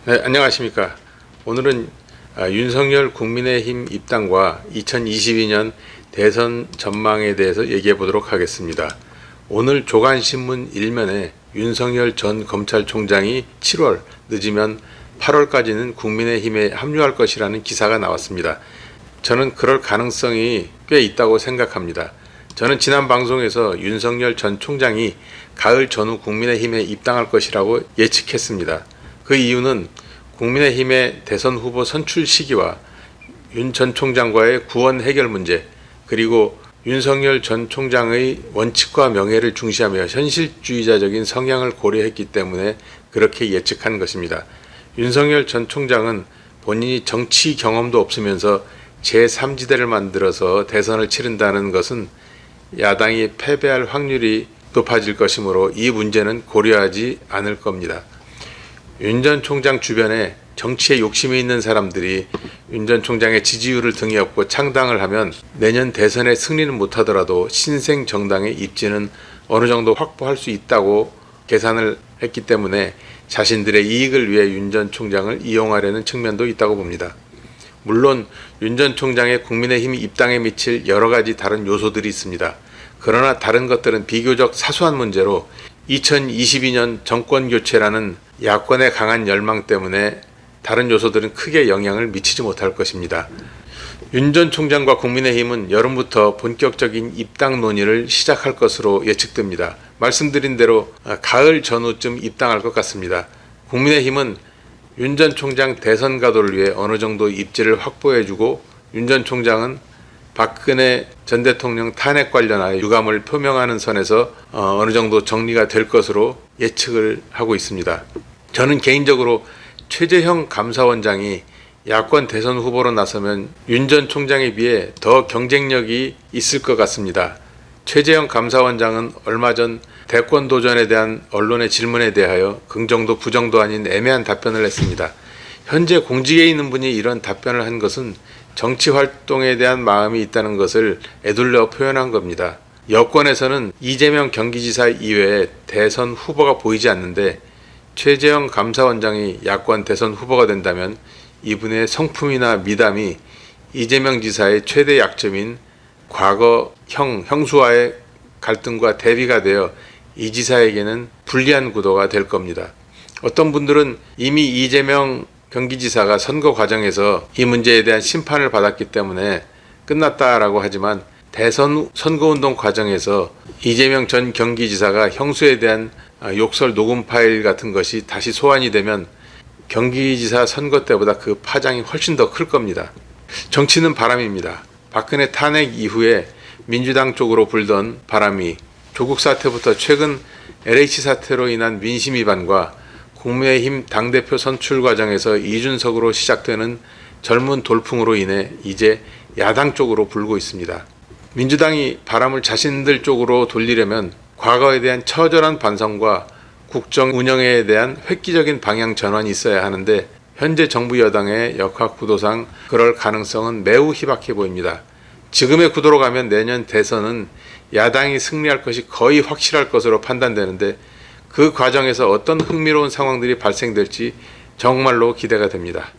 네, 안녕하십니까. 오늘은 윤석열 국민의힘 입당과 2022년 대선 전망에 대해서 얘기해 보도록 하겠습니다. 오늘 조간신문 1면에 윤석열 전 검찰총장이 7월 늦으면 8월까지는 국민의힘에 합류할 것이라는 기사가 나왔습니다. 저는 그럴 가능성이 꽤 있다고 생각합니다. 저는 지난 방송에서 윤석열 전 총장이 가을 전후 국민의힘에 입당할 것이라고 예측했습니다. 그 이유는 국민의힘의 대선 후보 선출 시기와 윤 전 총장과의 구원 해결 문제, 그리고 윤석열 전 총장의 원칙과 명예를 중시하며 현실주의자적인 성향을 고려했기 때문에 그렇게 예측한 것입니다. 윤석열 전 총장은 본인이 정치 경험도 없으면서 제3지대를 만들어서 대선을 치른다는 것은 야당이 패배할 확률이 높아질 것이므로 이 문제는 고려하지 않을 겁니다. 윤 전 총장 주변에 정치에 욕심이 있는 사람들이 윤 전 총장의 지지율을 등에 업고 창당을 하면 내년 대선에 승리는 못하더라도 신생 정당의 입지는 어느 정도 확보할 수 있다고 계산을 했기 때문에 자신들의 이익을 위해 윤 전 총장을 이용하려는 측면도 있다고 봅니다. 물론 윤 전 총장의 국민의힘 입당에 미칠 여러 가지 다른 요소들이 있습니다. 그러나 다른 것들은 비교적 사소한 문제로 2022년 정권교체라는 야권의 강한 열망 때문에 다른 요소들은 크게 영향을 미치지 못할 것입니다. 윤 전 총장과 국민의힘은 여름부터 본격적인 입당 논의를 시작할 것으로 예측됩니다. 말씀드린 대로 가을 전후쯤 입당할 것 같습니다. 국민의힘은 윤 전 총장 대선 가도를 위해 어느 정도 입지를 확보해주고 윤 전 총장은 박근혜 전 대통령 탄핵 관련하여 유감을 표명하는 선에서 어느 정도 정리가 될 것으로 예측을 하고 있습니다. 저는 개인적으로 최재형 감사원장이 야권 대선 후보로 나서면 윤 전 총장에 비해 더 경쟁력이 있을 것 같습니다. 최재형 감사원장은 얼마 전 대권 도전에 대한 언론의 질문에 대하여 긍정도 부정도 아닌 애매한 답변을 했습니다. 현재 공직에 있는 분이 이런 답변을 한 것은 정치 활동에 대한 마음이 있다는 것을 에둘러 표현한 겁니다. 여권에서는 이재명 경기지사 이외에 대선 후보가 보이지 않는데 최재형 감사원장이 야권 대선 후보가 된다면 이분의 성품이나 미담이 이재명 지사의 최대 약점인 과거 형수와의 갈등과 대비가 되어 이 지사에게는 불리한 구도가 될 겁니다. 어떤 분들은 이미 이재명 경기지사가 선거 과정에서 이 문제에 대한 심판을 받았기 때문에 끝났다라고 하지만 대선 선거운동 과정에서 이재명 전 경기지사가 형수에 대한 욕설 녹음 파일 같은 것이 다시 소환이 되면 경기지사 선거 때보다 그 파장이 훨씬 더 클 겁니다. 정치는 바람입니다. 박근혜 탄핵 이후에 민주당 쪽으로 불던 바람이 조국 사태부터 최근 LH 사태로 인한 민심 위반과 국민의힘 당대표 선출 과정에서 이준석으로 시작되는 젊은 돌풍으로 인해 이제 야당 쪽으로 불고 있습니다. 민주당이 바람을 자신들 쪽으로 돌리려면 과거에 대한 처절한 반성과 국정 운영에 대한 획기적인 방향 전환이 있어야 하는데 현재 정부 여당의 역학 구도상 그럴 가능성은 매우 희박해 보입니다. 지금의 구도로 가면 내년 대선은 야당이 승리할 것이 거의 확실할 것으로 판단되는데 그 과정에서 어떤 흥미로운 상황들이 발생될지 정말로 기대가 됩니다.